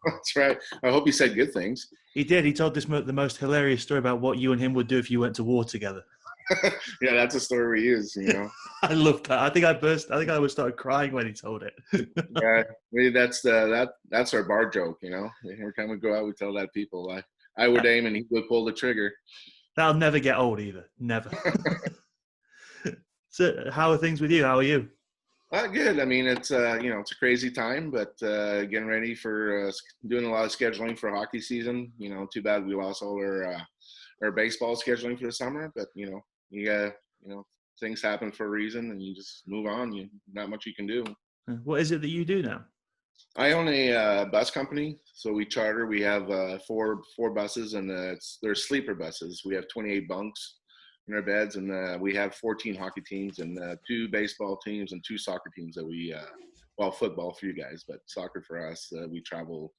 That's right. I hope he said good things. He did. He told the most hilarious story about what you and him would do if you went to war together. Yeah, that's a story we use. I loved that. I think I burst. I think I would start crying when he told it. Yeah, maybe that's our bar joke. Every time we go out, we tell that people I would aim and he would pull the trigger. That'll never get old either. Never. So, how are things with you? How are you? Good. I mean, it's a crazy time, but getting ready for doing a lot of scheduling for hockey season. Too bad we lost all our baseball scheduling for the summer, but you got things happen for a reason, and you just move on. Not much you can do. What is it that you do now? I own a bus company, so we charter. We have four buses, and they're sleeper buses. We have 28 bunks in our beds, and we have 14 hockey teams and 2 baseball teams and 2 soccer teams that well, football for you guys, but soccer for us. We travel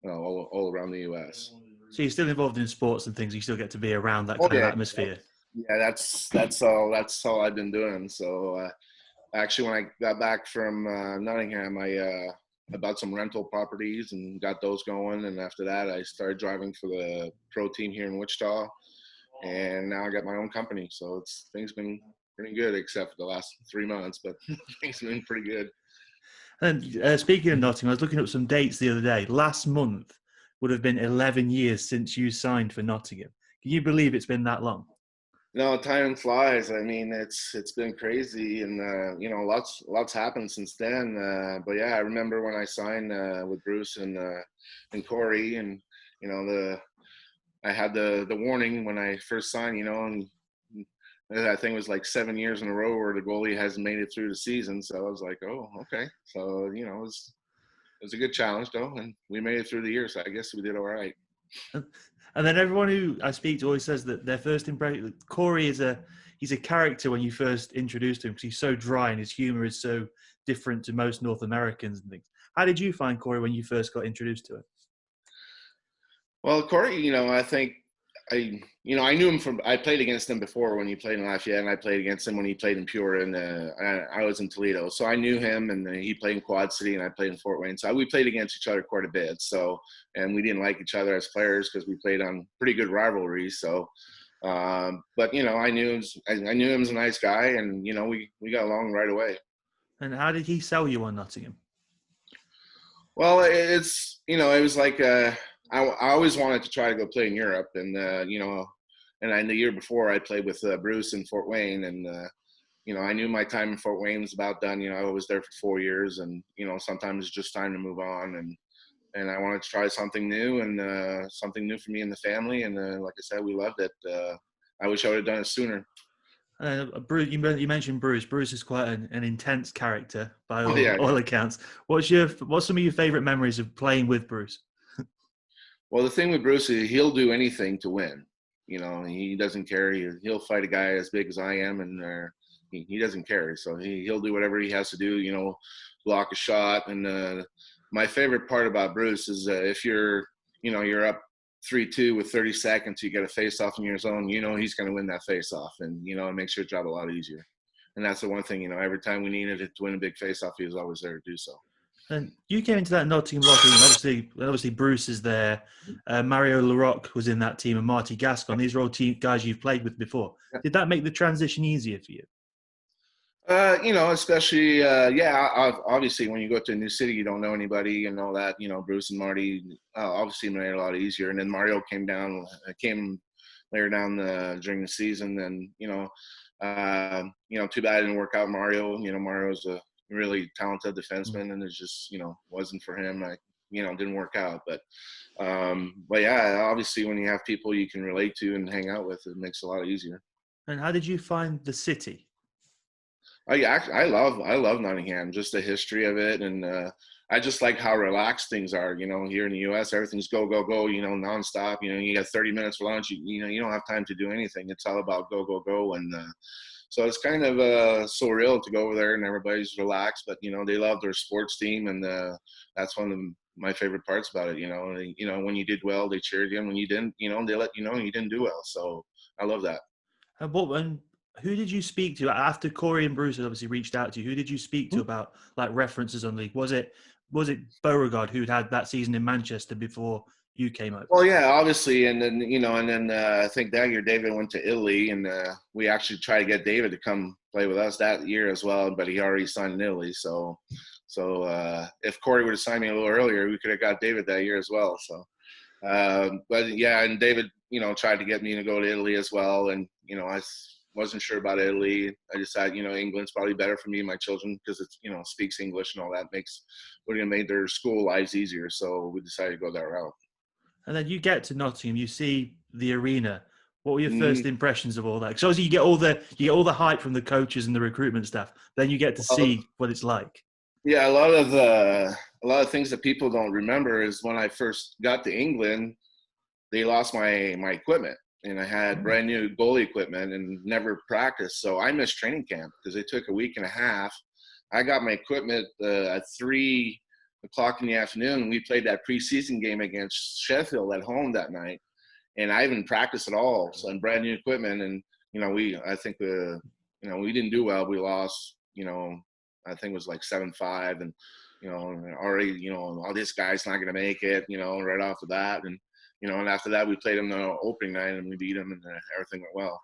all around the U.S. So you're still involved in sports and things. You still get to be around that Oh kind of yeah, atmosphere. yeah. That's all I've been doing. So actually, when I got back from Nottingham, I bought some rental properties and got those going. And after that, I started driving for the pro team here in Wichita. And now I got my own company. So things been pretty good, except for the last 3 months, but things have been pretty good. And speaking of Nottingham, I was looking up some dates the other day. Last month would have been 11 years since you signed for Nottingham. Can you believe it's been that long? Time flies. I mean, it's been crazy, and lots happened since then. But yeah, I remember when I signed with Bruce and Corey, and I had the warning when I first signed. And I think it was like 7 years in a row where the goalie hasn't made it through the season. So I was like, oh, okay. So it was a good challenge though, and we made it through the year. So I guess we did all right. And then everyone who I speak to always says that their first impression, Corey he's a character when you first introduced him because he's so dry and his humor is so different to most North Americans and things. How did you find Corey when you first got introduced to him? Well, Corey, I think I knew him I played against him before when he played in Lafayette, and I played against him when he played in Pure, and I was in Toledo. So I knew him, and he played in Quad City, and I played in Fort Wayne. So we played against each other quite a bit. So, and we didn't like each other as players because we played on pretty good rivalries. So, but I knew him as a nice guy, and we got along right away. And how did he sell you on Nottingham? Well, it was like I always wanted to try to go play in Europe, and and the year before I played with Bruce in Fort Wayne, and I knew my time in Fort Wayne was about done. I was there for 4 years, and sometimes it's just time to move on, and I wanted to try something new and something new for me and the family, and like I said, we loved it. I wish I would have done it sooner. Bruce, you mentioned Bruce. Bruce is quite an intense character by all Yeah. accounts. What's some of your favorite memories of playing with Bruce? Well, the thing with Bruce is he'll do anything to win. He doesn't care. He'll fight a guy as big as I am, and he doesn't care. So he'll do whatever he has to do. Block a shot. And my favorite part about Bruce is if you're up 3-2 with 30 seconds, you get a face-off in your zone. He's going to win that face-off, and it makes your job a lot easier. And that's the one thing. Every time we needed it to win a big face-off, he was always there to do so. And you came into that Nottingham locker room. Obviously, Bruce is there. Mario Larocque was in that team, and Marty Gascon. These are all guys you've played with before. Did that make the transition easier for you? Especially, obviously when you go to a new city, you don't know anybody and all that. Bruce and Marty obviously made it a lot easier. And then Mario came later down during the season, and too bad it didn't work out. Mario's a really talented defenseman, and it just wasn't for him. Didn't work out, but yeah, obviously when you have people you can relate to and hang out with, it makes it a lot easier. And how did you find the city? I love Nottingham, just the history of it, and I just like how relaxed things are. Here in the U.S., everything's go go go. Nonstop. You got 30 minutes for lunch. You don't have time to do anything. It's all about go go go, and so it's kind of surreal to go over there and everybody's relaxed. But they love their sports team, and that's one of my favorite parts about it. When you did well, they cheered you, and when you didn't, they let you know you didn't do well. So I love that. And who did you speak to after Corey and Bruce had obviously reached out to you? Who did you speak to about like references on league? Was it was it Beauregard who'd had that season in Manchester before you came over? Well, yeah, obviously, and then I think that year David went to Italy, and we actually tried to get David to come play with us that year as well, but he already signed in Italy. So if Corey would have signed me a little earlier, we could have got David that year as well. So, but yeah, and David, tried to get me to go to Italy as well, and I wasn't sure about Italy. I decided, England's probably better for me and my children because it's, speaks English and all that would have made their school lives easier. So we decided to go that route. And then you get to Nottingham, you see the arena. What were your first impressions of all that? Because obviously you get all the hype from the coaches and the recruitment staff. Then you get to see what it's like. Yeah, a lot of things that people don't remember is when I first got to England, they lost my equipment, and I had brand new goalie equipment and never practiced. So I missed training camp because it took a week and a half. I got my equipment at 3 o'clock in the afternoon, and we played that preseason game against Sheffield at home that night, and I didn't practice at all. So I'm brand new equipment, and I think we didn't do well. We lost, I think it was like 7-5, and already oh, this guy's not going to make it, right off the bat, and and after that we played him the opening night and we beat him, and everything went well.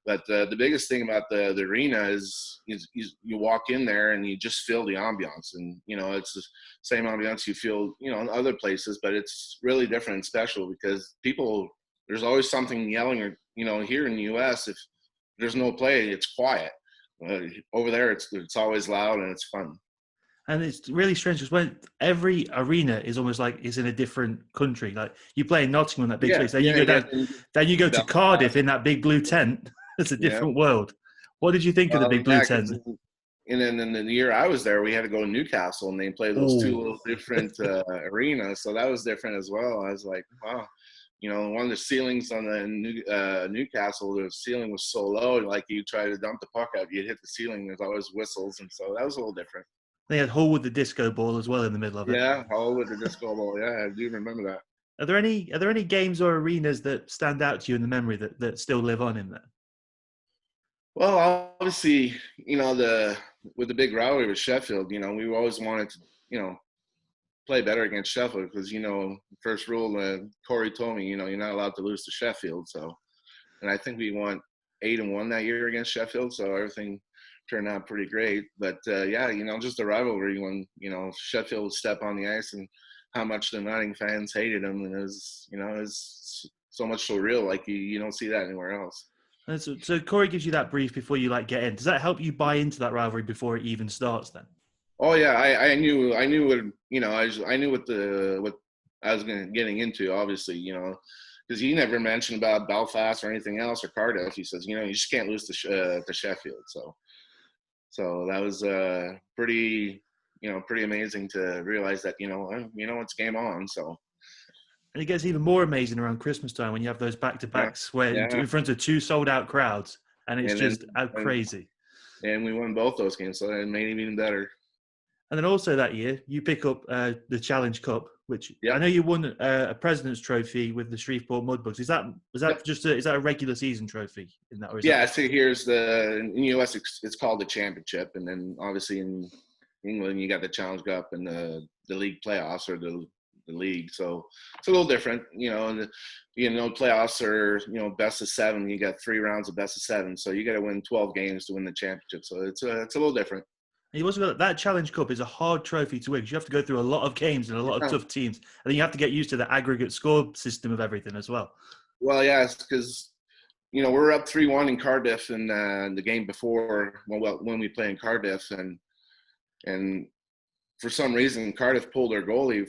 But the biggest thing about the arena is you walk in there and you just feel the ambiance, and it's the same ambiance you feel in other places, but it's really different and special because there's always something yelling, or here in the U.S. if there's no play, it's quiet. Over there, it's always loud and it's fun. And it's really strange because when every arena is almost like it's in a different country. Like you play in Nottingham, that big space. Then you go to Cardiff in that big blue tent. It's a different world. What did you think of the big blue tent? And then in the year I was there, we had to go to Newcastle, and they play those two little different arenas. So that was different as well. I was like, wow. One of the ceilings on the Newcastle, the ceiling was so low, like you try to dump the puck out, you'd hit the ceiling. There's always whistles, and so that was a little different. They had Hull with the disco ball as well in the middle of it. Yeah, Hull with the disco ball. Yeah, I do remember that. Are there any games or arenas that stand out to you in the memory that still live on in there? Well, obviously, with the big rivalry with Sheffield, we always wanted to, play better against Sheffield because, first rule, Corey told me, you're not allowed to lose to Sheffield. So, and I think we won 8-1 that year against Sheffield. So everything turned out pretty great. But, yeah, just the rivalry when, Sheffield would step on the ice and how much the Nottingham fans hated them. And it was so much so real. Like you don't see that anywhere else. And so Corey gives you that brief before you get in. Does that help you buy into that rivalry before it even starts then? Oh yeah, I knew what I knew what I was getting into. Obviously, because he never mentioned about Belfast or anything else or Cardiff. He says, you just can't lose to Sheffield. So that was pretty amazing to realize that it's game on. So. And it gets even more amazing around Christmas time when you have those back-to-backs in front of 2 sold-out crowds, and it's crazy. And we won both those games, so it made it even better. And then also that year, you pick up the Challenge Cup, which I know you won a President's Trophy with the Shreveport Mudbugs. Is that is that a regular season trophy in that? So here's in the US it's called the Championship, and then obviously in England you got the Challenge Cup and the league playoffs or the league. So it's a little different, playoffs are, best of 7. You got 3 rounds of best of 7. So you got to win 12 games to win the championship. So it's a little different. And you also got that Challenge Cup is a hard trophy to win because you have to go through a lot of games and a lot of tough teams. And then you have to get used to the aggregate score system of everything as well. Well, yeah, it's because, we're up 3-1 in Cardiff in the game before when we play in Cardiff. And for some reason, Cardiff pulled their goalie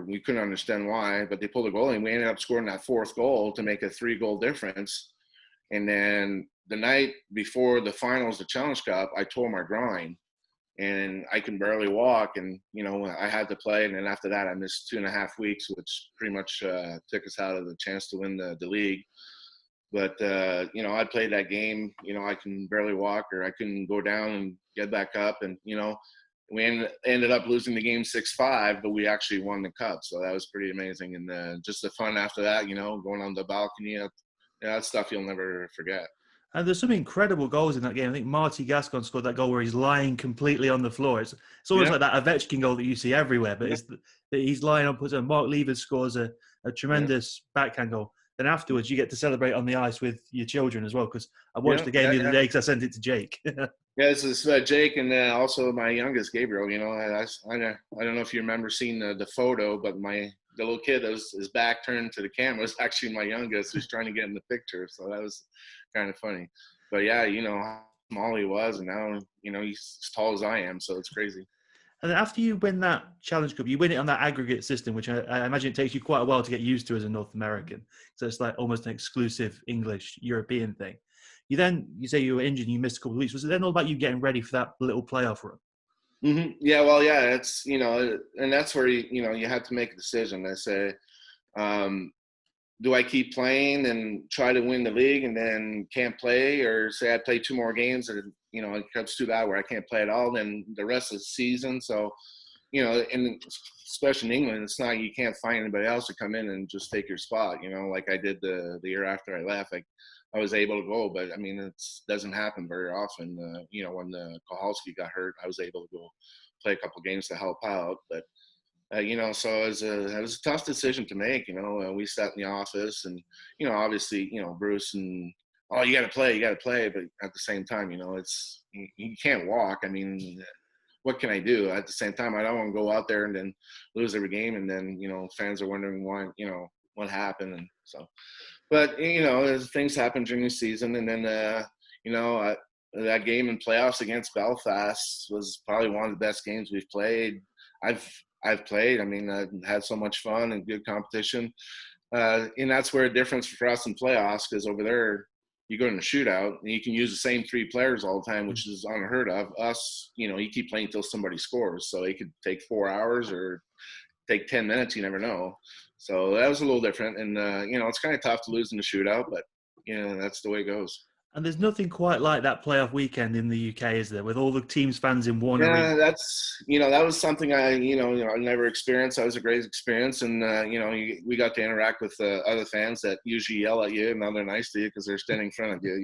we couldn't understand why, but they pulled their goalie, and we ended up scoring that 4th goal to make a 3-goal difference. And then the night before the finals, the Challenge Cup, I tore my groin, and I can barely walk, and, I had to play. And then after that, I missed 2.5 weeks, which pretty much took us out of the chance to win the league. But, I played that game, I can barely walk, or I couldn't go down and get back up, and, we ended up losing the game 6-5, but we actually won the cup. So that was pretty amazing. And just the fun after that, going on the balcony, that stuff you'll never forget. And there's some incredible goals in that game. I think Marty Gascon scored that goal where he's lying completely on the floor. It's almost Yeah, like that Ovechkin goal that you see everywhere, but yeah, it's that he's lying on. So Mark Levers scores a yeah, tremendous backhand goal. Then afterwards, you get to celebrate on the ice with your children as well. Because I watched yeah, the game yeah, the other yeah. day because I sent it to Jake. Yeah, this is Jake, and also my youngest Gabriel. I don't know if you remember seeing the photo, but the little kid that was his back turned to the camera was actually my youngest, who's trying to get in the picture. So that was kind of funny. But yeah, how small he was, and now he's as tall as I am, so it's crazy. And then after you win that Challenge Cup, you win it on that aggregate system, which I imagine it takes you quite a while to get used to as a North American. So it's like almost an exclusive English European thing. You say you were injured and you missed a couple of weeks. Was it then all about you getting ready for that little playoff run? Yeah, well, yeah, it's and that's where you have to make a decision. I say, um, do I keep playing and try to win the league and then can't play, or say I play 2 more games and it comes to that where I can't play at all, then the rest of the season. So and especially in England, it's not, you can't find anybody else to come in and just take your spot. Like I did the year after I left. I was able to go, but I mean, it doesn't happen very often. When the Kohalski got hurt, I was able to go play a couple games to help out. But so it was a tough decision to make. We sat in the office, and obviously, Bruce and you got to play, but at the same time, it's you can't walk. I mean, what can I do? At the same time, I don't want to go out there and then lose every game, and then fans are wondering why, what happened, and so. But as things happen during the season, and then that game in playoffs against Belfast was probably one of the best games we've played. I've I've played. I mean, I had so much fun and good competition, and that's where a difference for us in playoffs, because over there you go in a shootout and you can use the same three players all the time, which is unheard of. Us, you keep playing until somebody scores, so it could take 4 hours or take 10 minutes. You never know. So that was a little different, and it's kind of tough to lose in the shootout, but that's the way it goes. And there's nothing quite like that playoff weekend in the UK, is there? With all the teams' fans in one Yeah, arena. that was something I never experienced. That was a great experience, and we got to interact with other fans that usually yell at you, and now they're nice to you because they're standing in front of you.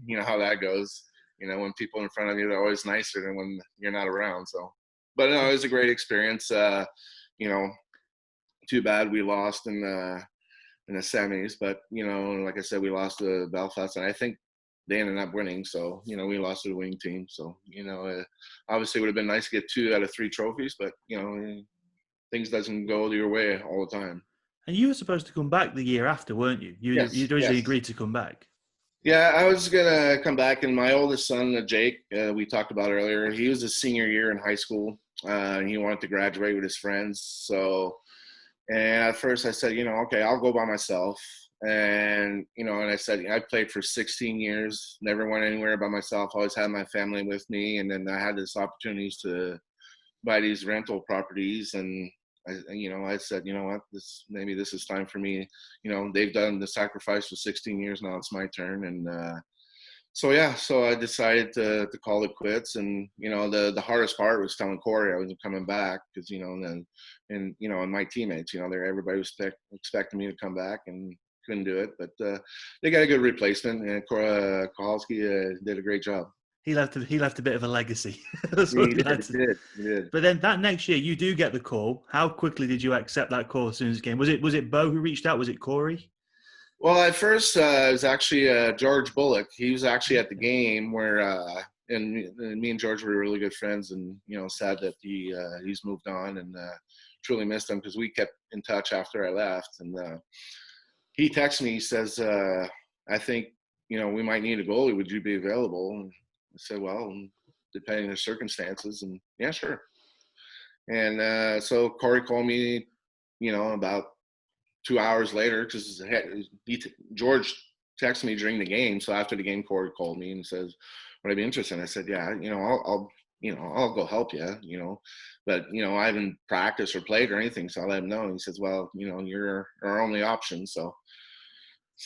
You know how that goes. When people in front of you, they're always nicer than when you're not around. So, but no, it was a great experience. You know, Too bad we lost in the semis, but like I said, we lost to Belfast, and I think they ended up winning. So we lost to the winning team. So obviously it would have been nice to get 2 out of 3 trophies, but things doesn't go your way all the time. And you were supposed to come back the year after, weren't you? Yes, You'd originally yes. agreed to come back. Yeah, I was gonna come back, and my oldest son, Jake, we talked about earlier. He was his senior year in high school, and he wanted to graduate with his friends. So, and at first I said, okay, I'll go by myself. And I said, I played for 16 years, never went anywhere by myself, always had my family with me. And then I had this opportunities to buy these rental properties. And I said, what, maybe this is time for me. They've done the sacrifice for 16 years. Now it's my turn. And, so I decided to call it quits. And the hardest part was telling Corey I wasn't coming back, because and my teammates, everybody was expecting me to come back, and couldn't do it. But they got a good replacement, and Kowalski did a great job. He left a bit of a legacy. That's He what he did, had he to. did, he did. But then that next year, you do get the call. How quickly did you accept that call as soon as it came? Was it Bo who reached out? Was it Corey? Well, at first it was actually George Bullock. He was actually at the game where, and me and George were really good friends, and sad that he's moved on, and truly missed him, because we kept in touch after I left. And he texted me. He says, "I think we might need a goalie. Would you be available?" And I said, "Well, depending on the circumstances." And yeah, sure. And so Corey called me, about 2 hours later, because George texted me during the game. So after the game, Corey called me and says, "Would I be interested?" And I said, "Yeah, I'll go help you, but I haven't practiced or played or anything, so I let him know." And he says, "Well, you're our only option." So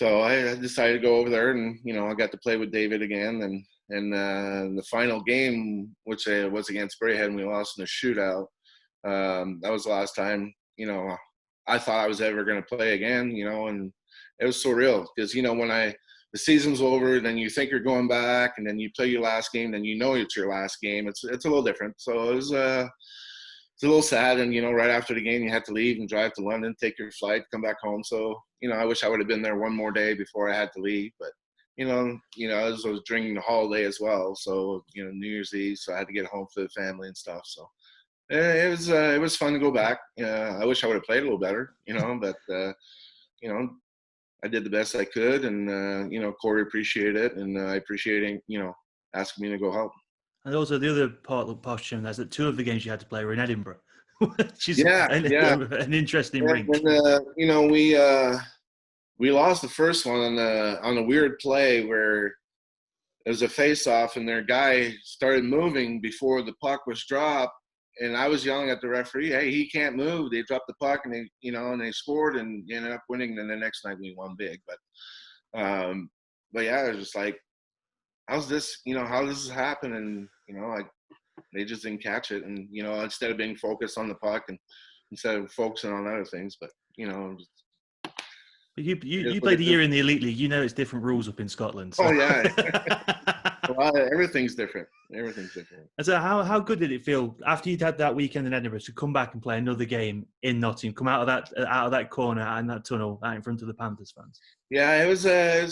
I decided to go over there, and I got to play with David again, and the final game, which was against Braehead, and we lost in a shootout. That was the last time I thought I was ever going to play again, and it was surreal, because when I the season's over, then you think you're going back, and then you play your last game, then you know it's your last game. It's a little different. So it was it's a little sad. And right after the game, you had to leave and drive to London, take your flight, come back home. So I wish I would have been there one more day before I had to leave. But I was during the holiday as well. So New Year's Eve, so I had to get home for the family and stuff. So it was fun to go back. I wish I would have played a little better, but I did the best I could, and Corey appreciated it, and I appreciate asking me to go help. And also the other part of Posham is that 2 of the games you had to play were in Edinburgh, which is an interesting rink. And, we lost the first one on a weird play where it was a face-off, and their guy started moving before the puck was dropped. And I was yelling at the referee, "Hey, he can't move." They dropped the puck, and they scored, and ended up winning. And the next night we won big. But yeah, it was just like, how's this? How does this happen? And they just didn't catch it. And instead of being focused on the puck, and instead of focusing on other things, but But you played a year in the Elite League. It's different rules up in Scotland. So. Oh yeah. Well, everything's different. Everything's different. And so how good did it feel after you'd had that weekend in Edinburgh to come back and play another game in Nottingham, come out of that corner and that tunnel out in front of the Panthers fans? Yeah, it was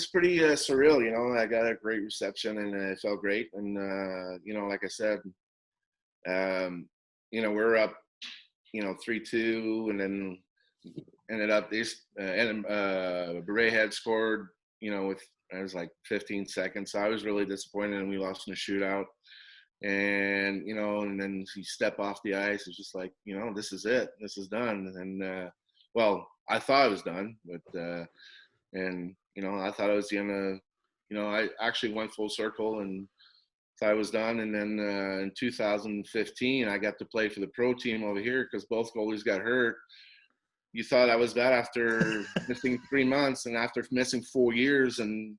pretty surreal. I got a great reception, and it felt great. And like I said, we're up 3-2, and then ended up Beret had scored with it was like 15 seconds. So I was really disappointed, and we lost in a shootout. And and then you step off the ice, it's just like, this is it, this is done. And well, I thought it was done, but and I thought it was the end of I actually went full circle and thought I was done. And then in 2015 I got to play for the pro team over here because both goalies got hurt. You thought I was bad after missing 3 months and after missing 4 years. And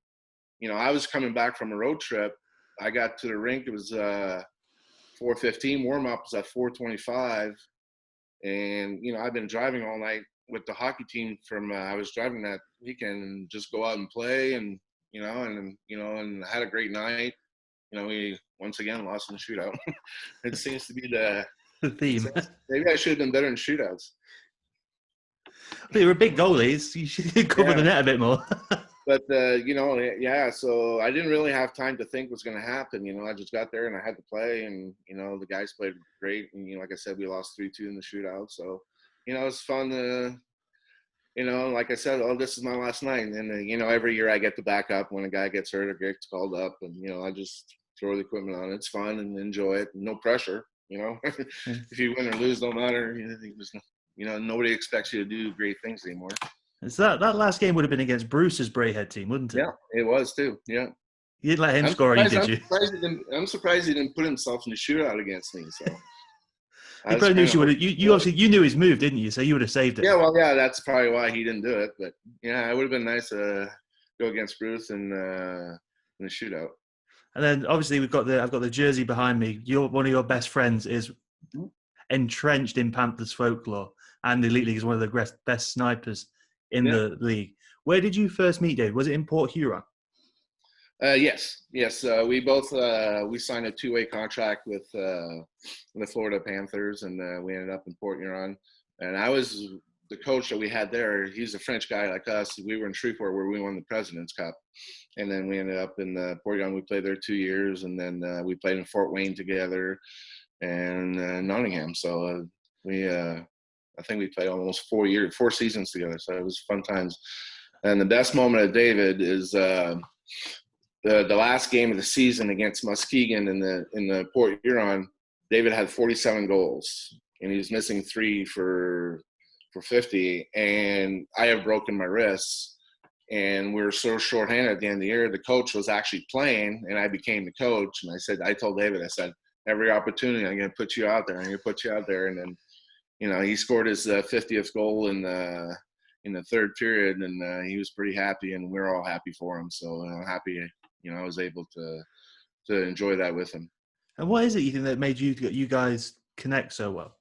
I was coming back from a road trip. I got to the rink. It was 4:15. Warm up was at 4:25, and I've been driving all night with the hockey team from. I was driving that weekend and just go out and play, and and had a great night. We once again lost in the shootout. It seems to be the theme. Maybe I should have been better in shootouts. But you were big goalies. You should cover the net a bit more. But, so I didn't really have time to think what's going to happen. I just got there and I had to play, and, the guys played great. And, like I said, we lost 3-2 in the shootout. So, it's fun to, like I said, this is my last night. And, every year I get to back up when a guy gets hurt or gets called up. And, I just throw the equipment on. It's fun and enjoy it. No pressure, If you win or lose, don't matter. Nobody expects you to do great things anymore. So that last game would have been against Bruce's Braehead team, wouldn't it? Yeah, it was too. Yeah. You didn't let him score, did you? I'm surprised he didn't put himself in the shootout against me. So he probably knew you knew his move, didn't you? So you would have saved it. Yeah, well, yeah, that's probably why he didn't do it. But yeah, it would have been nice to go against Bruce in the shootout. And then obviously I've got the jersey behind me. One of your best friends is entrenched in Panthers folklore, and the Elite League is one of the best snipers in the league. Where did you first meet Dave? Was it in Port Huron? Yes. We both we signed a 2-way contract with the Florida Panthers, and we ended up in Port Huron. And I was the coach that we had there. He's a French guy like us. We were in Shreveport where we won the President's Cup, and then we ended up in Port Huron. We played there 2 years, and then we played in Fort Wayne together and Nottingham. So I think we played almost 4 seasons together. So it was fun times. And the best moment of David is the last game of the season against Muskegon in the Port Huron. David had 47 goals, and he was missing 3 for 50. And I have broken my wrists, and we were so shorthanded at the end of the year. The coach was actually playing, and I became the coach. And I told David, I said, every opportunity, I'm going to put you out there. And then, he scored his 50th goal in the third period, and he was pretty happy, and we were all happy for him. So I'm happy, I was able to enjoy that with him. And what is it you think that made you guys connect so well?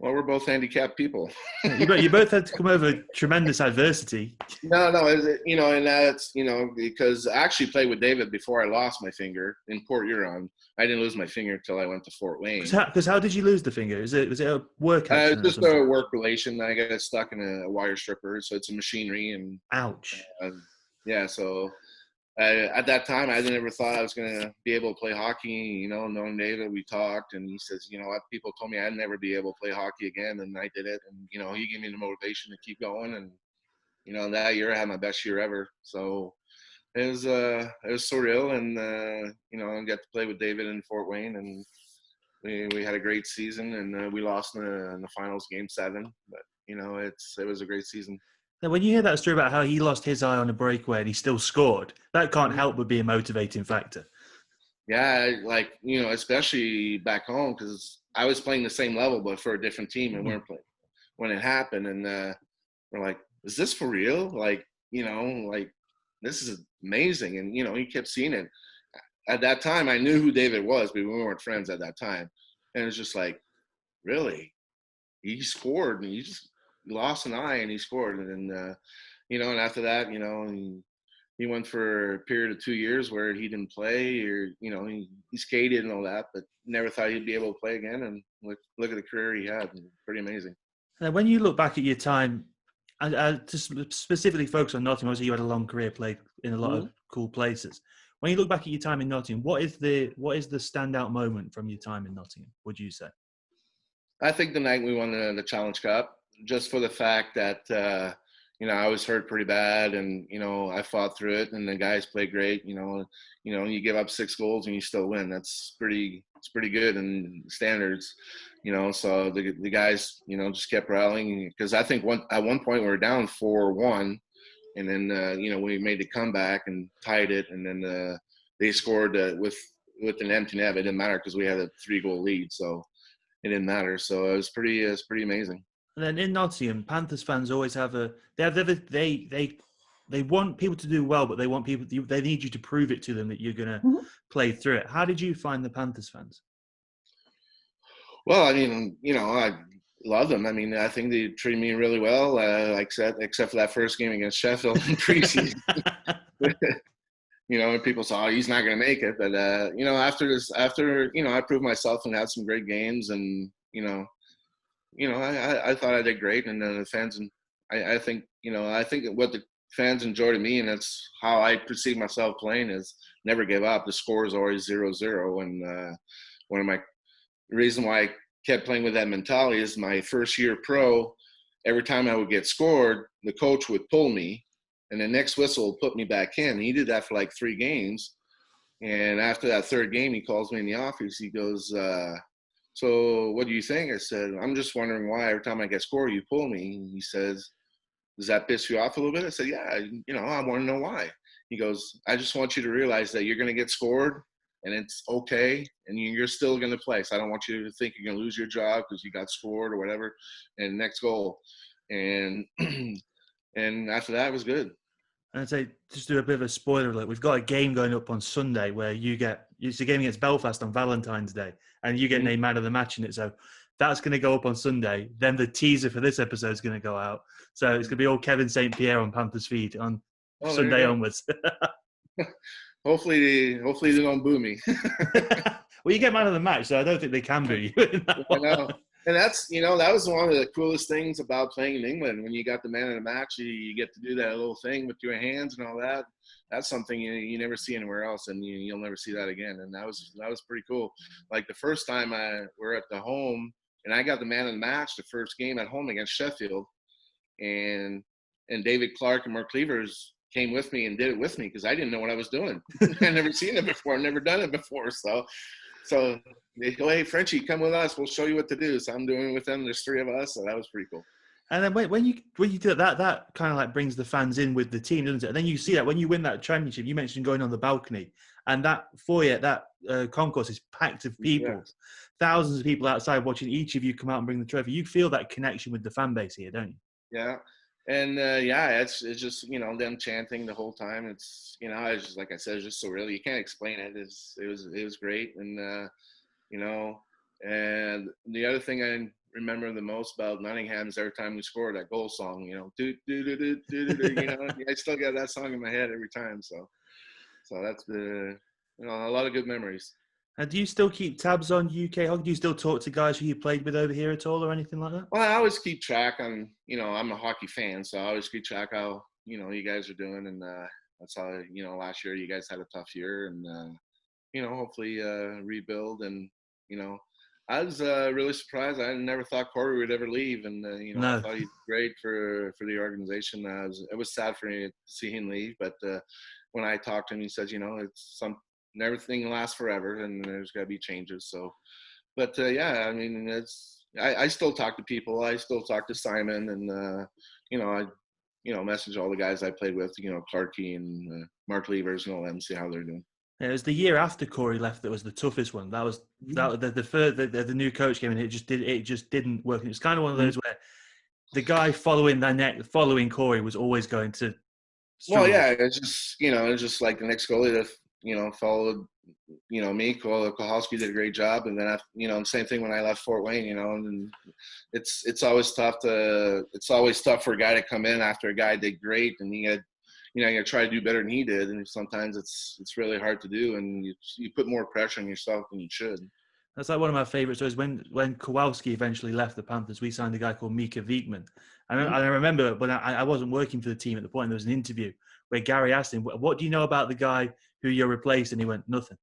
Well, we're both handicapped people. You both had to come over tremendous adversity. No, and that's, because I actually played with David before I lost my finger in Port Huron. I didn't lose my finger until I went to Fort Wayne. Because how did you lose the finger? Was it a work accident or Just something? a work relation. I got stuck in a wire stripper, so it's a machinery, and Ouch. yeah. So at that time, I never thought I was going to be able to play hockey. Knowing David, we talked, and he says, what, people told me I'd never be able to play hockey again, and I did it. And he gave me the motivation to keep going, and that year I had my best year ever. So it was surreal, and I got to play with David in Fort Wayne, and we had a great season, and we lost in the finals, Game 7. But it was a great season. Now, when you hear that story about how he lost his eye on a breakaway and he still scored, that can't help but be a motivating factor. Yeah, especially back home, because I was playing the same level but for a different team, and we weren't playing when it happened, and we're like, is this for real? This is amazing. And he kept seeing it. At that time, I knew who David was, but we weren't friends at that time. And it was just like, really? He scored, and he just lost an eye, and he scored. And then, and after that, he went for a period of 2 years where he didn't play, or, he skated and all that, but never thought he'd be able to play again. And look at the career he had. Pretty amazing. Now, when you look back at your time, I just specifically focus on Nottingham. Obviously, you had a long career, played in a lot of cool places. When you look back at your time in Nottingham, what is the standout moment from your time in Nottingham, would you say? I think the night we won the Challenge Cup, just for the fact that, I was hurt pretty bad, and, I fought through it, and the guys played great. You give up 6 goals and you still win. It's pretty good in standards, so the guys, just kept rallying, because I think at one point we were down 4-1, and then, we made the comeback and tied it, and then they scored with an empty net. It didn't matter because we had a 3-goal lead, so it didn't matter. So it was pretty amazing. And then in Nottingham, Panthers fans always have they want people to do well, but they need you to prove it to them that you're going to play through it. How did you find the Panthers fans? Well, I love them. I think they treated me really well, except for that first game against Sheffield in preseason. And people saw, oh, he's not going to make it. But, after I proved myself and had some great games, and, I thought I did great. And the fans, and I think what the fans enjoyed of me, and that's how I perceive myself playing, is never give up. The score is always 0-0. And one of my reason why I kept playing with that mentality is my first year pro, every time I would get scored, the coach would pull me, and the next whistle would put me back in. He did that for like 3 games. And after that 3rd game, he calls me in the office. He goes, so what do you think? I said, I'm just wondering why every time I get scored, you pull me. He says, does that piss you off a little bit? I said, yeah, I want to know why. He goes, I just want you to realize that you're going to get scored, and it's okay, and you're still going to play. So I don't want you to think you're going to lose your job because you got scored or whatever. And next goal. And and after that, it was good. And I'd say, just do a bit of a spoiler alert. We've got a game going up on Sunday where it's a game against Belfast on Valentine's Day, and you get named man of the match in it. So that's going to go up on Sunday. Then the teaser for this episode is going to go out. So it's going to be all Kevin St. Pierre on Panthers feed on Sunday onwards. Hopefully they don't boo me. Well, you get man of the match, so I don't think they can boo you. I know. And that's, that was one of the coolest things about playing in England. When you got the man of the match, you get to do that little thing with your hands and all that. That's something you never see anywhere else, and you'll never see that again. And that was pretty cool. Like the first time we're at the home, and I got the man of the match the first game at home against Sheffield, and David Clark and Mark Cleavers came with me and did it with me because I didn't know what I was doing. I'd never seen it before, never done it before. So they go, hey, Frenchie, come with us. We'll show you what to do. So I'm doing it with them. There's 3 of us. So that was pretty cool. And then when you do that kind of like brings the fans in with the team, doesn't it? And then you see that when you win that championship, you mentioned going on the balcony, and that foyer, that concourse is packed of people, yes. Thousands of people outside watching each of you come out and bring the trophy. You feel that connection with the fan base here, don't you? Yeah. And it's just, them chanting the whole time. It's, it's just, like I said, it's just surreal. You can't explain it. It was great. And, and the other thing remember the most about Nottingham is every time we scored that goal song. You know, do do do do do do. You know, I still got that song in my head every time. So that's the, you know, a lot of good memories. And do you still keep tabs on UK hockey? Do you still talk to guys who you played with over here at all, or anything like that? Well, I always keep track on, you know, I'm a hockey fan, so I always keep track how, you know, you guys are doing. And that's how, you know, last year you guys had a tough year. And, you know, hopefully rebuild. And, you know, I was really surprised. I never thought Corey would ever leave. And, you know, I No, thought he'd be great for the organization. It was sad for me to see him leave. But when I talked to him, he says, you know, everything lasts forever and there's got to be changes. So, but yeah, I mean, I still talk to people. I still talk to Simon, and you know, I message all the guys I played with. You know, Clarkey and Mark Levers and all them, see how they're doing. it was the year after Corey left that was the toughest one. That was the new coach came in. It just didn't work. And it was kind of one of those where the guy following Corey was always going to Well, struggle. yeah, it's just like the next goalie that, you know, followed, you know, me. Kowalski did a great job, and then you know, same thing when I left Fort Wayne. You know, and it's always tough for a guy to come in after a guy did great, and you got, you know, you got to try to do better than he did, and sometimes it's really hard to do, and you put more pressure on yourself than you should. That's like one of my favorite stories. When Kowalski eventually left the Panthers, we signed a guy called Mika Viekman. I remember when I wasn't working for the team at the point, and there was an interview where Gary asked him, "What do you know about the guy who you're replaced?" And he went, "Nothing."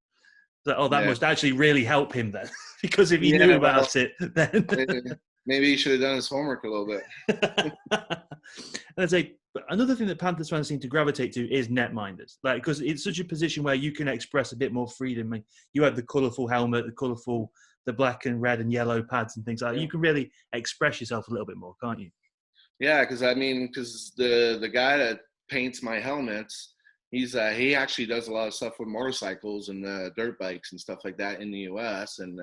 Like, oh, that Yeah, must actually really help him then, because if he knew yeah. Well, about it, then maybe he should have done his homework a little bit. and I'd say another thing that Panthers fans seem to gravitate to is netminders, like because it's such a position where you can express a bit more freedom. I mean, you have the colourful helmet, the black and red and yellow pads and things like that. Yeah. You can really express yourself a little bit more, can't you? Yeah, because the guy that paints my helmets, he actually does a lot of stuff with motorcycles and dirt bikes and stuff like that in the U.S. And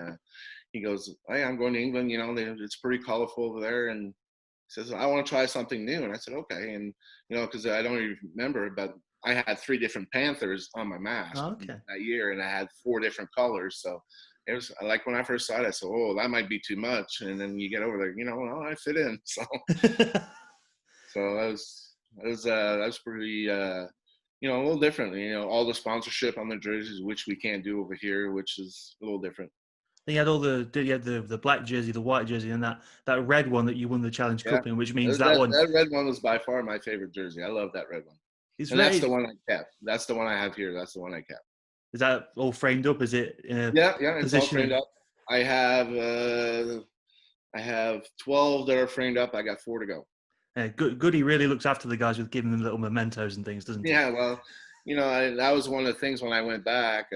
he goes, "Hey, I'm going to England. You know, it's pretty colorful over there." And he says, "I want to try something new." And I said, "Okay." And you know, because I don't even remember, but I had 3 different Panthers on my mask Oh, okay. that year, and I had 4 different colors. So it was like when I first saw it, I said, "Oh, that might be too much." And then you get over there, you know, well, I fit in. So that was pretty you know, a little different. You know, all the sponsorship on the jerseys, which we can't do over here, which is a little different. Then you had the black jersey, the white jersey, and that red one that you won the Challenge Yeah, Cup in, which means that one that red one was by far my favorite jersey. I love that red one, is and that's the very. one I kept. That's the one I have here. That's the one I kept. Is that all framed up? Is it in a Yeah, yeah, it's all framed position? up. I have uh, I have 12 that are framed up. I got 4 to go. Goody really looks after the guys with giving them little mementos and things, doesn't he? Yeah, well, you know, that was one of the things when I went back.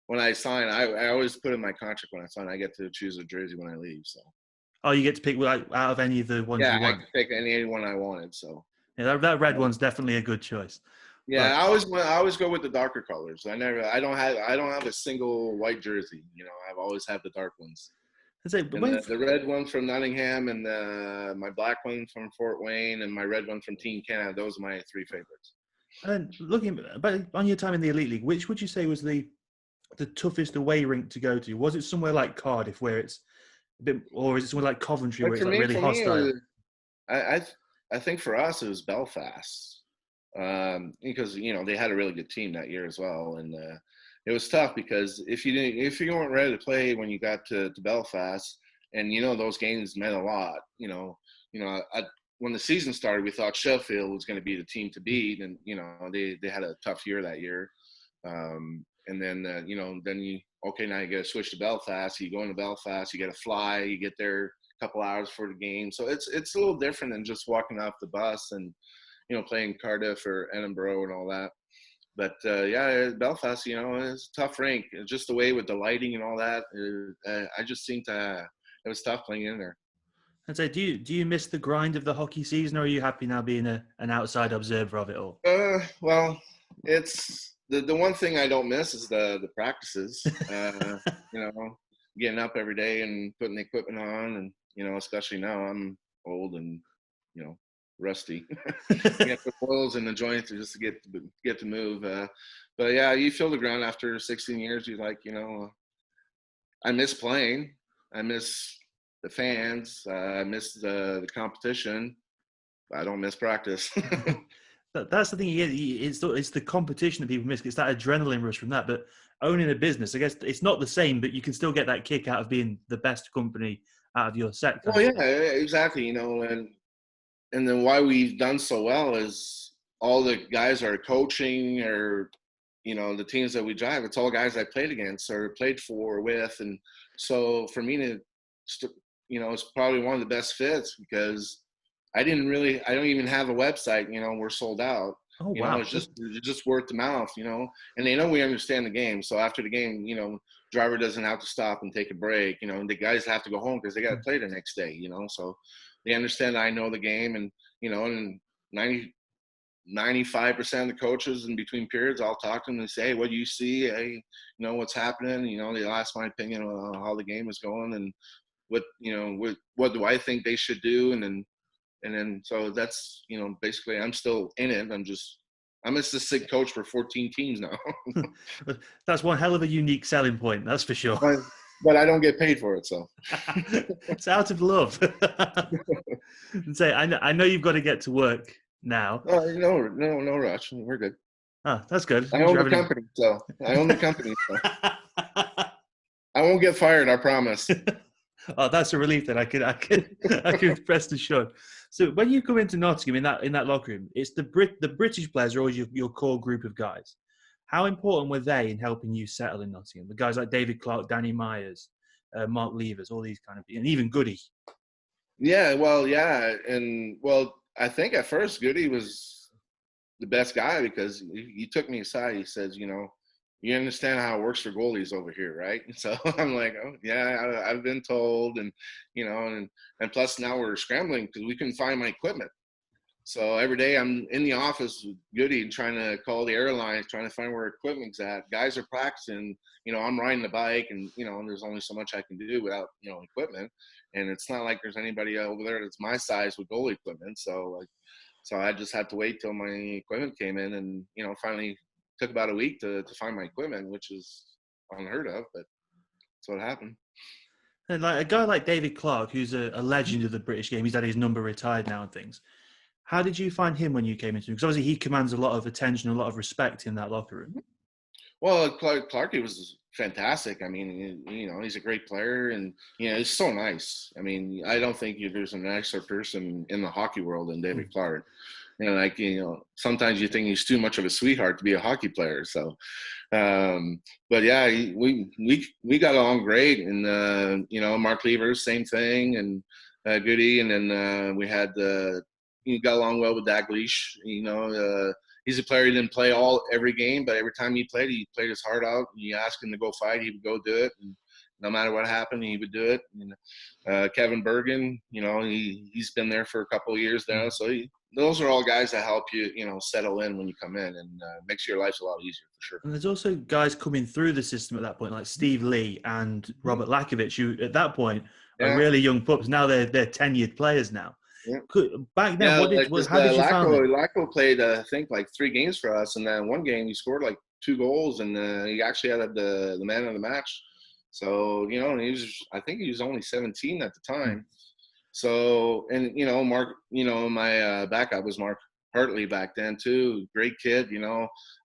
When I signed, I always put in my contract when I sign, I get to choose a jersey when I leave. So Oh, you get to pick like, out of any of the ones yeah, you I want. could pick any one I wanted. So Yeah, that red one's definitely a good choice. yeah, But I always go with the darker colors. I don't have a single white jersey. You know, I've always had the dark ones. I say, but And the red one from Nottingham, and my black one from Fort Wayne, and my red one from Team Canada. Those are my 3 favorites. and looking but on your time in the Elite League, which would you say was the toughest away rink to go to? Was it somewhere like Cardiff where it's a bit, or is it somewhere like Coventry But where it's like really for me, it hostile? was, I think for us it was Belfast, because you know they had a really good team that year as well, and it was tough because if you weren't ready to play when you got to Belfast, and you know those games meant a lot, when the season started, we thought Sheffield was going to be the team to beat, and you know they had a tough year that year. And then then now you got to switch to Belfast. You go into Belfast, you got to fly, you get there a couple hours for the game, so it's a little different than just walking off the bus and playing Cardiff or Edinburgh and all that. But yeah, Belfast, is a tough rink. Just the way with the lighting and all that, I just think it was tough playing in there. And say, do you miss the grind of the hockey season, or are you happy now being an outside observer of it all? Well, it's the one thing I don't miss is the practices. You know, getting up every day and putting the equipment on, and especially now I'm old and rusty. You got to put oils in the joints just to get to move. But yeah, you feel the ground after 16 years. You like, I miss playing. I miss the fans. I miss the competition. I don't miss practice. That's the thing. It's the competition that people miss. It's that adrenaline rush from that. But owning a business, I guess it's not the same, but you can still get that kick out of being the best company out of your set. Kind Well, of yeah, thing. exactly. You know, and then why we've done so well is all the guys are coaching or the teams that we drive. It's all guys I played against or played for or with, and so for me to, it's probably one of the best fits because I don't even have a website. We're sold out. Oh wow! It's just word of mouth. And they know we understand the game. So after the game, driver doesn't have to stop and take a break. The guys have to go home because they got to play the next day. So they understand I know the game, and and 95% of the coaches in between periods, I'll talk to them and say, hey, what do you see? Hey, what's happening? They'll ask my opinion on how the game is going and what do I think they should do? And then so that's, basically I'm still in it. I'm assistant coach for 14 teams now. That's one hell of a unique selling point. That's for sure. But I don't get paid for it. So it's out of love. And say, I know you've got to get to work now. No rush. We're good. Oh, that's good. I own the company, so I won't get fired. I promise. Oh, that's a relief. Then I could rest assured. So when you come into Nottingham in that locker room, it's the British players are always your core group of guys. How important were they in helping you settle in Nottingham? The guys like David Clarke, Danny Myers, Mark Levers, all these kind of, and even Goody. Yeah, well, yeah, and I think at first Goody was the best guy because he took me aside. He says, you understand how it works for goalies over here, right? So I'm like, oh yeah, I've been told, and and plus now we're scrambling because we couldn't find my equipment. So every day I'm in the office with Goody trying to call the airlines, trying to find where equipment's at. Guys are practicing, I'm riding the bike, and and there's only so much I can do without equipment. And it's not like there's anybody over there that's my size with goalie equipment. So I just had to wait till my equipment came in, and finally took about a week to find my equipment, which is unheard of, but that's what happened. And like a guy like David Clarke, who's a legend of the British game, he's had his number retired now and things. How did you find him when you came into him? Because obviously he commands a lot of attention, a lot of respect in that locker room. Well, Clarke was fantastic. I mean, he's a great player, and he's so nice. I mean, I don't think there's a nicer person in the hockey world than David Clarke. Sometimes you think he's too much of a sweetheart to be a hockey player. So, but yeah, we got along great, and Mark Levers, same thing, and Goody, and then we had got along well with Dalglish. He's a player. He didn't play every game, but every time he played his heart out. You asked him to go fight, he would go do it, and no matter what happened, he would do it. And, Kevin Bergen, he's been there for a couple of years now, so those are all guys that help you, settle in when you come in, and makes your life a lot easier for sure. And there's also guys coming through the system at that point, like Steve Lee and Robert Lakovich, who at that point are really young pups. Now they're tenured players now. Yeah. Back then, how did you find it? Lacko played, I think, like 3 games for us, and then one game he scored like 2 goals, and he actually had the man of the match. So and I think he was only 17 at the time. So, and Mark, my backup was Mark Hartley back then too. Great kid.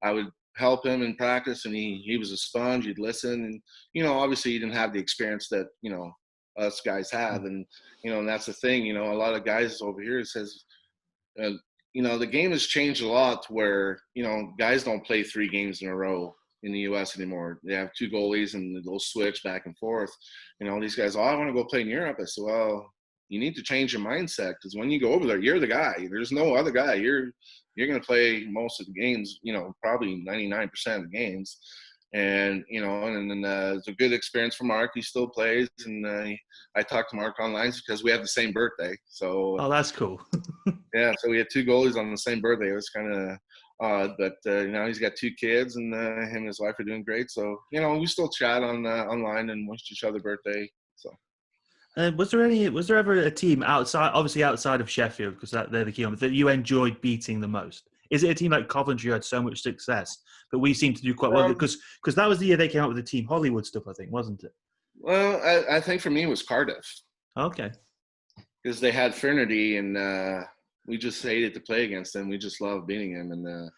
I would help him in practice, and he was a sponge. He'd listen, and obviously he didn't have the experience that us guys have, and and that's the thing. A lot of guys over here says, the game has changed a lot to where guys don't play 3 games in a row in the U.S. anymore. They have 2 goalies, and they'll switch back and forth. These guys, I want to go play in Europe. I said, well, you need to change your mindset, because when you go over there, you're the guy. There's no other guy. You're going to play most of the games, probably 99% of the games. And, and then it's a good experience for Mark. He still plays. And I talked to Mark online because we have the same birthday. So, oh, that's cool. Yeah. So we had 2 goalies on the same birthday. It was kind of odd, but he's got 2 kids, and him and his wife are doing great. So, we still chat online and wish each other birthday. So. Was there ever a team outside of Sheffield, because they're the key one, that you enjoyed beating the most? Is it a team like Coventry who had so much success, but we seem to do quite well? Because that was the year they came out with the Team Hollywood stuff, I think, wasn't it? Well, I think for me it was Cardiff. Okay. because they had Trinity, and we just hated to play against them. We just loved beating them, and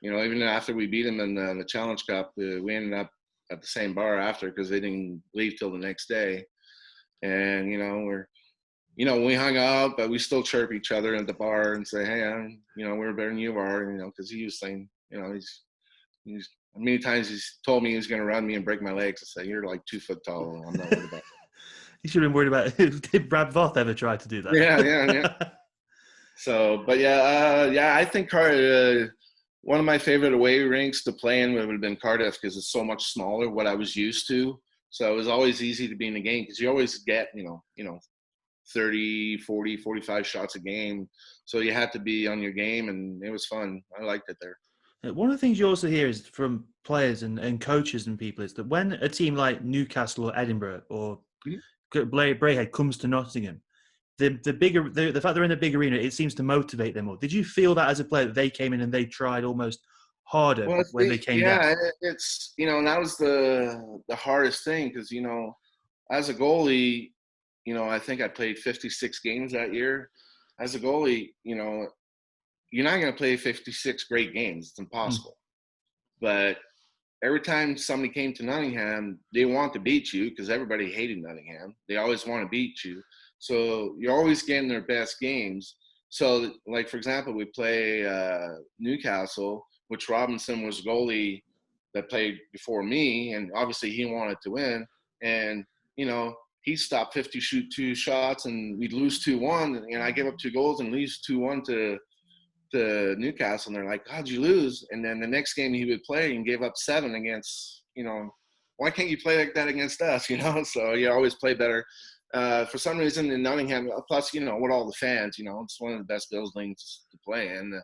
even after we beat them in the Challenge Cup, we ended up at the same bar after because they didn't leave till the next day, and we hung out, but we still chirp each other at the bar and say, hey, we're better than you are, because he was saying, he's many times he's told me he was going to run me and break my legs. I say, you're like 2 foot tall. I'm not worried about that. You should have been worried about did Brad Voth ever try to do that? Yeah. So, but I think one of my favorite away rinks to play in would have been Cardiff because it's so much smaller, what I was used to. So it was always easy to be in the game because you always get, 30, 40, 45 shots a game. So you had to be on your game, and it was fun. I liked it there. One of the things you also hear is from players and coaches and people is that when a team like Newcastle or Edinburgh or Braehead comes to Nottingham, the fact they're in a big arena, it seems to motivate them more. Did you feel that as a player that they came in and they tried almost harder when they came down? Yeah, it's that was the hardest thing because as a goalie, I think I played 56 games that year. As a goalie, you're not going to play 56 great games. It's impossible. But every time somebody came to Nottingham, they want to beat you because everybody hated Nottingham. They always want to beat you. So you're always getting their best games. So, like, for example, we play Newcastle, which Robinson was goalie that played before me, and obviously he wanted to win. And, he stopped 52 shots, and we'd lose 2-1, and I give up 2 goals and lose 2-1 to Newcastle, and they're like, how'd you lose? And then the next game he would play and gave up 7 against, why can't you play like that against us, So you always play better. For some reason in Nottingham, plus, with all the fans, it's one of the best buildings to play in.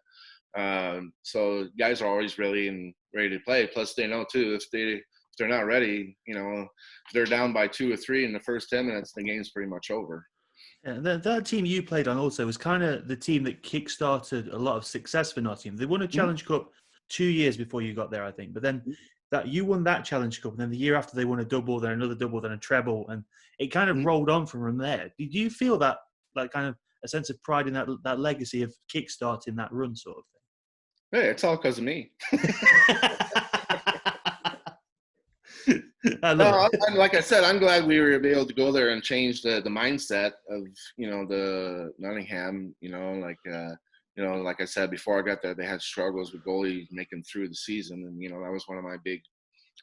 So guys are always ready to play. Plus they know too, if they're not ready, if they're down by 2 or 3 in the first 10 minutes, the game's pretty much over. Yeah, that team you played on also was kind of the team that kick-started a lot of success for Nottingham. They won a Challenge Cup 2 years before you got there, I think. But then that you won that Challenge Cup, and then the year after they won a double, then another double, then a treble, and it kind of rolled on from there. Did you feel that kind of a sense of pride in that legacy of kick-starting that run sort of thing? Hey, it's all because of me. Like I said, I'm glad we were able to go there and change the mindset of the Nottingham. Like I said before I got there, they had struggles with goalies making through the season, and that was one of my big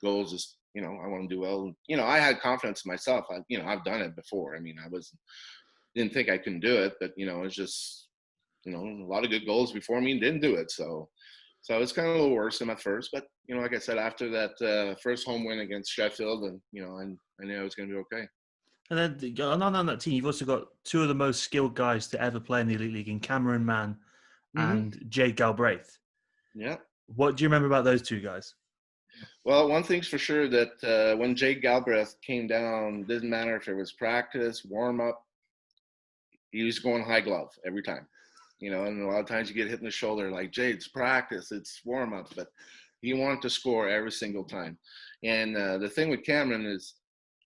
goals. Is I want to do well. I had confidence in myself. I've done it before. I mean, didn't think I couldn't do it, but it's just a lot of good goals before me didn't do it. So it's kind of a little worse than at first, but like I said, after that first home win against Sheffield, and I knew I was going to be okay. And then on that team, you've also got 2 of the most skilled guys to ever play in the Elite League in Cameron Mann and Jade Galbraith. Yeah. What do you remember about those 2 guys? Well, one thing's for sure that when Jade Galbraith came down, didn't matter if it was practice, warm up, he was going high glove every time. And a lot of times you get hit in the shoulder, like, Jade, it's practice, it's warm up, but he wanted to score every single time. And the thing with Cameron is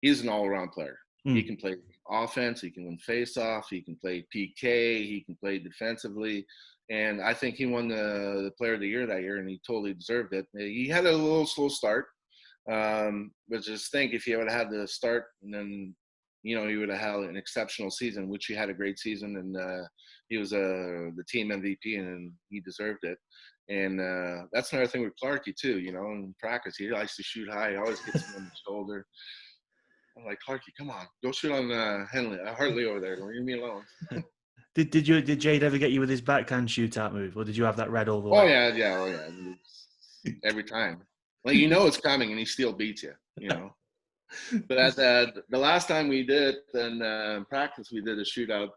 he's an all-around player. He can play offense, he can win face-off, he can play PK, he can play defensively. And I think he won the Player of the Year that year, and he totally deserved it. He had a little slow start, but just think if he would have had the start, and then he would have had an exceptional season, which he had a great season, and he was the team MVP, and he deserved it. And that's another thing with Clarkie too. In practice, he likes to shoot high. He always gets me on the shoulder. I'm like, Clarkie, come on, go shoot on Hartley over there. Leave me alone. Did Jade ever get you with his backhand shootout move, or did you have that read all the way? Oh yeah. Every time, like it's coming, and he still beats you. But at the last time we did in practice, we did a shootout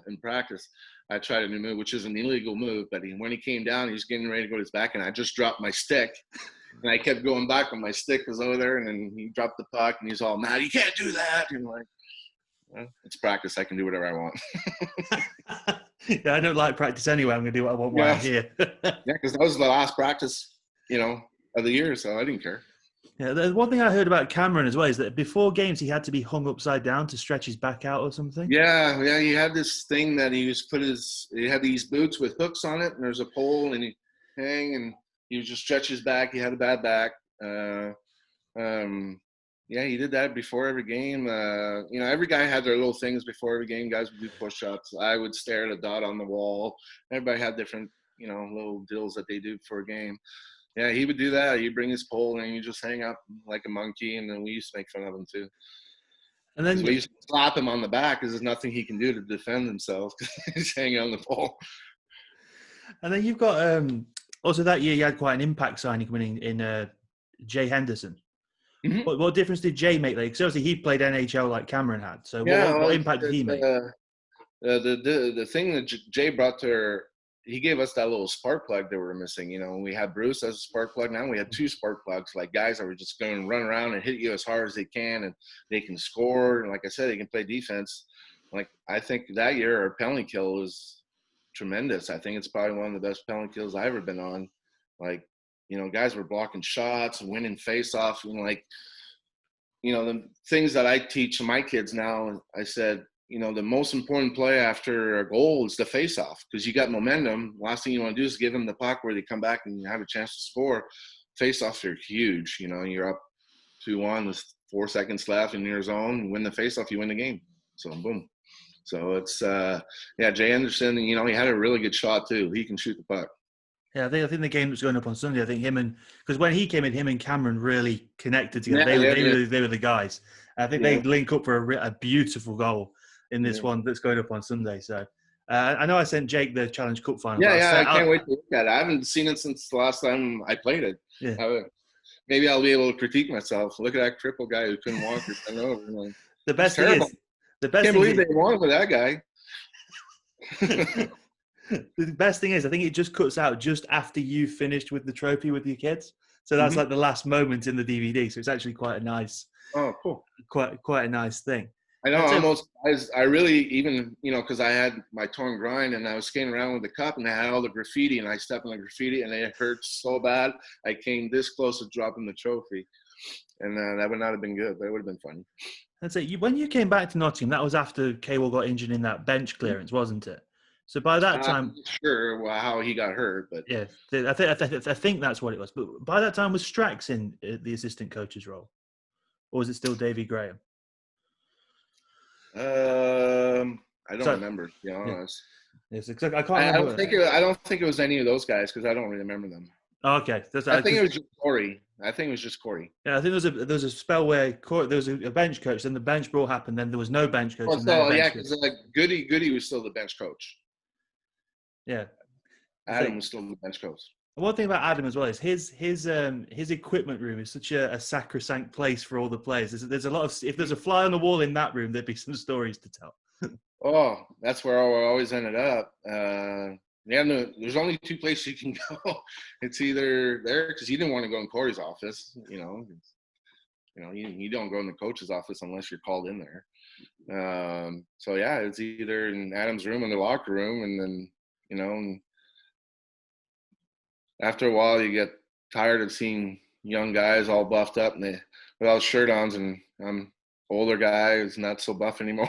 in practice. I tried a new move, which is an illegal move. But when he came down, he was getting ready to go to his back, and I just dropped my stick. And I kept going back when my stick was over there, and then he dropped the puck, and he's all mad. You can't do that. And I'm like, well, it's practice. I can do whatever I want. Yeah, I don't like practice anyway. I'm going to do what I want while I'm here. Yeah, because that was the last practice, of the year, so I didn't care. Yeah, the one thing I heard about Cameron as well is that before games he had to be hung upside down to stretch his back out or something. Yeah, yeah. He had this thing that he had these boots with hooks on it, and there's a pole, and he hang, and he would just stretch his back. He had a bad back. Um, yeah, he did that before every game. Every guy had their little things before every game. Guys would do push-ups. I would stare at a dot on the wall. Everybody had different, little deals that they do before a game. Yeah, he would do that. He'd bring his pole and he'd just hang up like a monkey, and then we used to make fun of him too. And Because we then, used to slap him on the back because there's nothing he can do to defend himself because he's hanging on the pole. and then you've got also that year you had quite an impact signing coming in Jay Henderson. Mm-hmm. What difference did Jay make? Like, 'cause obviously he played NHL like Cameron had. So Yeah, what impact did he make? The thing that Jay brought he gave us that little spark plug that we were missing. We had Bruce as a spark plug. Now we had two spark plugs, like guys that were just going to run around and hit you as hard as they can, and they can score. And like I said, they can play defense. Like I think that year our penalty kill was tremendous. I think it's probably one of the best penalty kills I've ever been on. Like, guys were blocking shots, winning face-offs, the things that I teach my kids now. I said, the most important play after a goal is the face-off because you got momentum. Last thing you want to do is give them the puck where they come back and you have a chance to score. Face-offs are huge. You're up 2-1 with 4 seconds left in your zone. You win the face-off, you win the game. So, boom. So it's, Jay Anderson, he had a really good shot too. He can shoot the puck. Yeah, I think the game that's going up on Sunday. I think because when he came in, him and Cameron really connected together. Yeah, they were the guys. I think they link up for a beautiful goal in this one that's going up on Sunday. So I know I sent Jake the Challenge Cup final. Yeah, I can't wait to look at it. I haven't seen it since the last time I played it. Yeah. Maybe I'll be able to critique myself. Look at that crippled guy who couldn't walk or bend over. The best thing is, I can't believe they won with that guy. The best thing is, I think it just cuts out just after you finished with the trophy with your kids. So that's like the last moment in the DVD. So it's actually quite a nice. Oh, cool! Quite a nice thing. I know. I really even because I had my torn groin and I was skating around with the cup and I had all the graffiti and I stepped on the graffiti and it hurt so bad I came this close to dropping the trophy, and that would not have been good, but it would have been funny. That's it. When you came back to Nottingham, that was after Cable got injured in that bench clearance, wasn't it? So by that time, I'm not sure how he got hurt, but yeah, I think that's what it was. But by that time, was Strax in the assistant coach's role, or was it still Davy Graham? I don't remember, to be honest. Yes, I can't remember. I don't think it was any of those guys because I don't remember them. Okay, I think it was just Corey. Yeah, I think there was a spell where there was a bench coach, then the bench brawl happened, then there was no bench coach. Because Goody was still the bench coach. Yeah, Adam was still the bench coach. One thing about Adam as well is his equipment room is such a sacrosanct place for all the players. There's a lot of, if there's a fly on the wall in that room, there'd be some stories to tell. Oh, that's where I always ended up. There's only two places you can go. It's either there because you didn't want to go in Corey's office. You don't go in the coach's office unless you're called in there. It's either in Adam's room in the locker room, and then after a while you get tired of seeing young guys all buffed up and without shirt on, and I'm older guy who's not so buff anymore.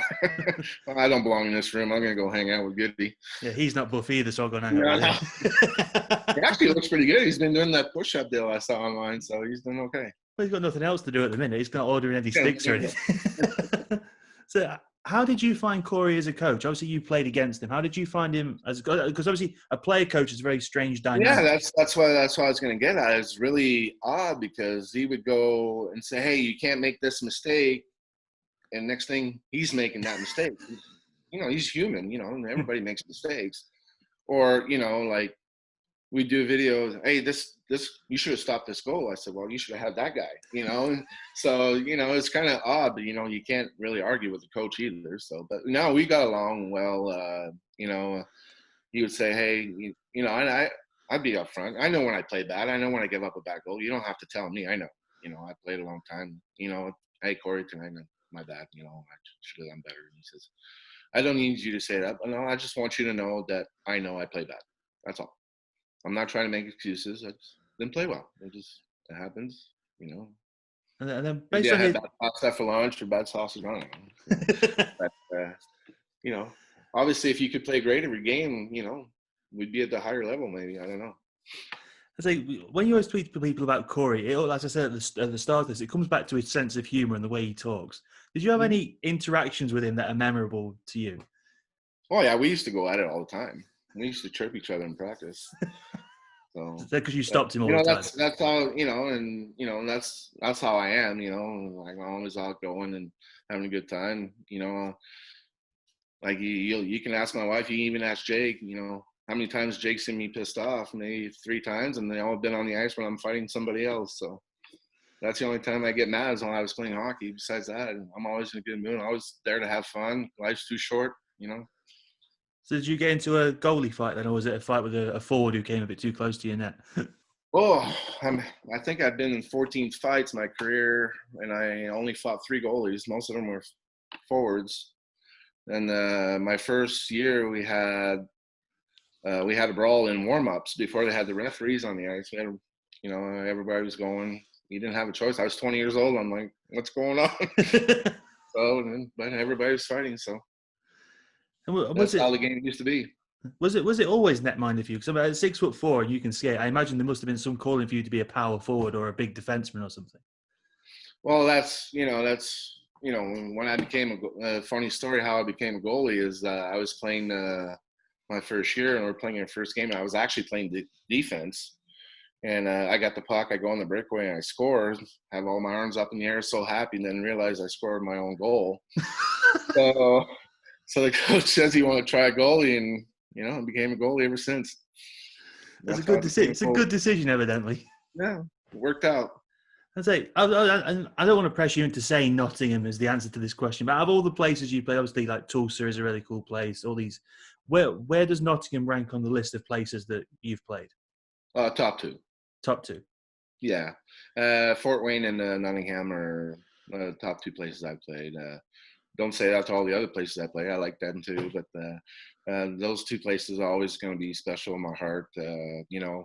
I don't belong in this room. I'm gonna go hang out with Goody. Yeah, he's not buff either, so I'll go hang out with him. He actually looks pretty good. He's been doing that push-up deal I saw online, so he's doing okay. Well, he's got nothing else to do at the minute. He's not ordering any sticks or anything. So how did you find Corey as a coach? Obviously, you played against him. How did you find him as because obviously a player coach is a very strange dynamic. Yeah, that's what I was going to get at. It's really odd because he would go and say, "Hey, you can't make this mistake," and next thing he's making that mistake. He's human. And everybody makes mistakes. Or like we do videos. Hey, this you should have stopped this goal. I said, well, you should have had that guy. So it's kind of odd, but you can't really argue with the coach either. So, but no, we got along well. He would say, hey, and I'd be upfront. I know when I play bad. I know when I give up a bad goal. You don't have to tell me. I know. I played a long time. Hey, Corey, tonight, my bad. I should have done better. And he says, I don't need you to say that, but no, I just want you to know that I know I play bad. That's all. I'm not trying to make excuses. I just didn't play well. It happens. And then Maybe based I on had his, bad pasta for lunch or bad sausage. I don't know. So, but you know, obviously, if you could play great every game, you know, we'd be at the higher level. Maybe I don't know. I say when you always speak to people about Corey, as I said at the start of this, it comes back to his sense of humor and the way he talks. Did you have Mhm. any interactions with him that are memorable to you? Oh yeah, we used to go at it all the time. We used to trip each other in practice. Is So, that because you but stopped him all you the know, time? that's how you know, and you know, that's how I am. You know, like I'm always outgoing and having a good time. You know, like you can ask my wife. You can even ask Jake. You know, how many times Jake's seen me pissed off? Maybe 3 times, and they all been on the ice when I'm fighting somebody else. So that's the only time I get mad is when I was playing hockey. Besides that, I'm always in a good mood. I'm always there to have fun. Life's too short. You know. So did you get into a goalie fight then, or was it a fight with a forward who came a bit too close to your net? Oh, I think I've been in 14 fights in my career, and I only fought 3 goalies. Most of them were forwards. And my first year, we had a brawl in warm-ups before they had the referees on the ice. We had, you know, everybody was going. You didn't have a choice. I was 20 years old. I'm like, what's going on? But everybody was fighting. So And that's how the game used to be. was it always netminder for you? Because at 6'4" and you can skate, I imagine there must have been some calling for you to be a power forward or a big defenseman or something. Well, that's when I became a funny story. How I became a goalie is I was playing my first year and we are playing our first game. And I was actually playing defense, and I got the puck. I go on the breakaway and I score. Have all my arms up in the air, so happy, and then realize I scored my own goal. so, so the coach says you want to try goalie, and you know, I became a goalie ever since. That's a That's how good I became decision. a It's a goalie. good decision, evidently. Yeah, it worked out. I say, I don't want to press you into saying Nottingham is the answer to this question, but out of all the places you play, obviously like Tulsa is a really cool place. All these, where does Nottingham rank on the list of places that you've played? Top two. Top two. Yeah, Fort Wayne and Nottingham are top 2 places I've played. Don't say that to all the other places I play. I like them too, but those 2 places are always going to be special in my heart. You know,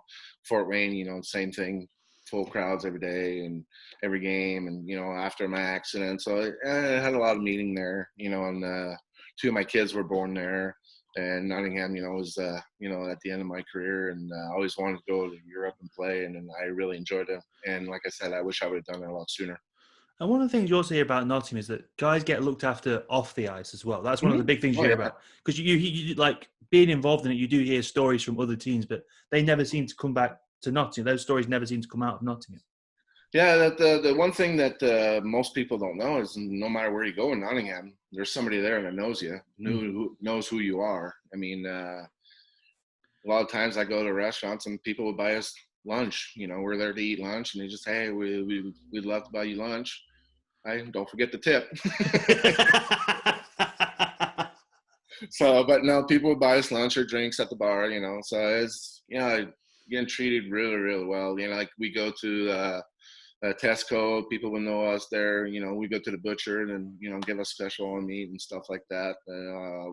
Fort Wayne, you know, same thing, full crowds every day and every game, and you know, after my accident, so I had a lot of meaning there. You know, and 2 of my kids were born there. And Nottingham, you know, was you know, at the end of my career, and I always wanted to go to Europe and play, and I really enjoyed it. And like I said, I wish I would have done it a lot sooner. And one of the things you also hear about Nottingham is that guys get looked after off the ice as well. That's one of the Mhm. big things you Oh hear yeah. about because you like being involved in it. You do hear stories from other teams, but they never seem to come back to Nottingham. Those stories never seem to come out of Nottingham. Yeah, that the one thing that most people don't know is no matter where you go in Nottingham, there's somebody there that knows you, Mm. who knows who you are. I mean, a lot of times I go to restaurants and people would buy us lunch. You know, we're there to eat lunch, and they just, hey, we'd love to buy you lunch. I don't forget the tip. So, but no, people would buy us lunch or drinks at the bar. You know, so it's, you know, getting treated really, really well. You know, like we go to Tesco, people will know us there. You know, we go to the butcher and you know, give us special on meat and stuff like that.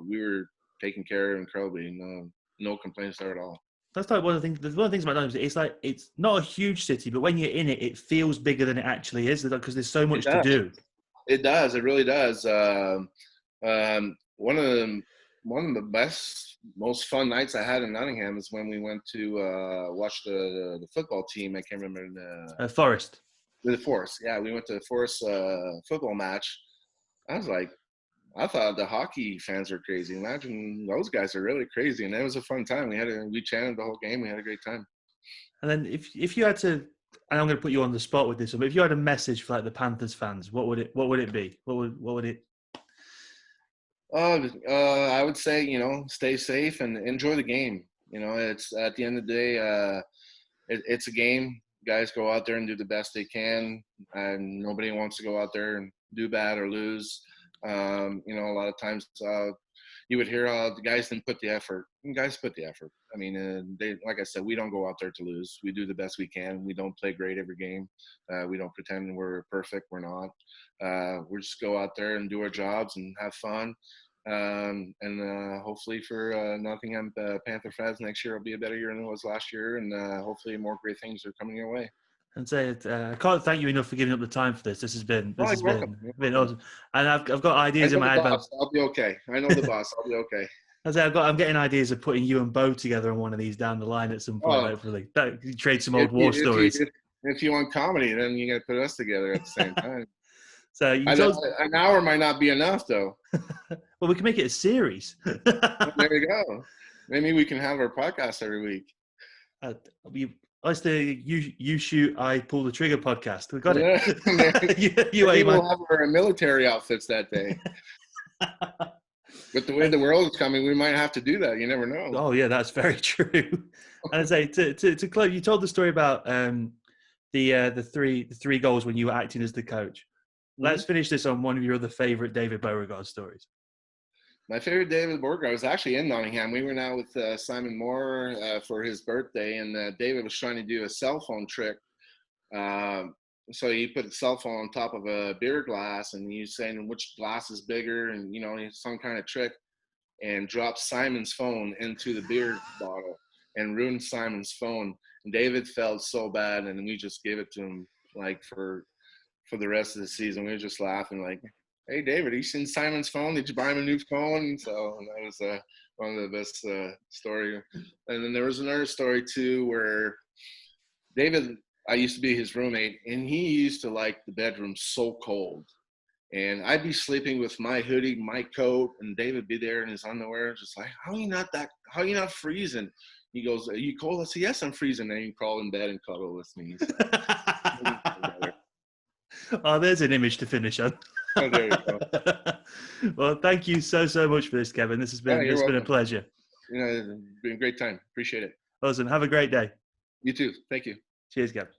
We were taken care of incredibly. No complaints there at all. That's like one of the things. There's one of the things about Nottingham. It's like it's not a huge city, but when you're in it, it feels bigger than it actually is because there's so It much to does. do. It does. It really does. One of the best, most fun nights I had in Nottingham is when we went to watch the football team. I can't remember Forest. the Forest. Yeah, we went to the Forest football match. I was like, I thought the hockey fans were crazy. Imagine those guys are really crazy, and it was a fun time. We chanted the whole game. We had a great time. And then if you had to, and I'm going to put you on the spot with this one, but if you had a message for like the Panthers fans, what would it be? What would it? I would say, you know, stay safe and enjoy the game. You know, it's at the end of the day, it's a game. Guys go out there and do the best they can, and nobody wants to go out there and do bad or lose. You know, a lot of times you would hear the guys didn't put the effort. And guys put the effort. I mean, they, like I said, we don't go out there to lose. We do the best we can. We don't play great every game. We don't pretend we're perfect. We're not. We just go out there and do our jobs and have fun. And hopefully for Nottingham Panther fans, next year will be a better year than it was last year, and hopefully more great things are coming your way. And say it. I can't thank you enough for giving up the time for this. This has Oh, you're welcome. been awesome. And I've got I ideas in know my the head about. boss. I'll be okay. I know the boss. I'll be okay. I'm getting ideas of putting you and Bo together on one of these down the line at some point. Oh, Hopefully, you trade some if old you war stories. if you want comedy, then you got to put us together at the same time. So An hour might not be enough, though. Well, we can make it a series. There you go. Maybe we can have our podcast every week. It's the you shoot, I pull the trigger podcast. We got Yeah. it. Maybe we'll have our military outfits that day. With the way the world is coming, we might have to do that. You never know. Oh yeah, that's very true. And I say to close, you told the story about the three goals when you were acting as the coach. Mm-hmm. Let's finish this on one of your other favorite David Beauregard stories. My favorite David Beauregard was actually in Nottingham. We were now with Simon Moore for his birthday, and David was trying to do a cell phone trick. So he put a cell phone on top of a beer glass, and he's saying which glass is bigger, and some kind of trick, and dropped Simon's phone into the beer bottle and ruined Simon's phone. And David felt so bad, and we just gave it to him like for the rest of the season. We were just laughing like, "Hey, David, you seen Simon's phone? Did you buy him a new phone?" So that was one of the best story. And then there was another story too where David, I used to be his roommate, and he used to like the bedroom so cold. And I'd be sleeping with my hoodie, my coat, and David be there in his underwear, just like, how are you not freezing? He goes, "Are you cold?" I said, "Yes, I'm freezing." And he crawl in bed and cuddle with me. Oh, there's an image to finish on. Oh, there you go. Well, thank you so much for this, Kevin. This has been been a pleasure. It's been a great time. Appreciate it. Awesome. Have a great day. You too. Thank you. Cheers, Kevin.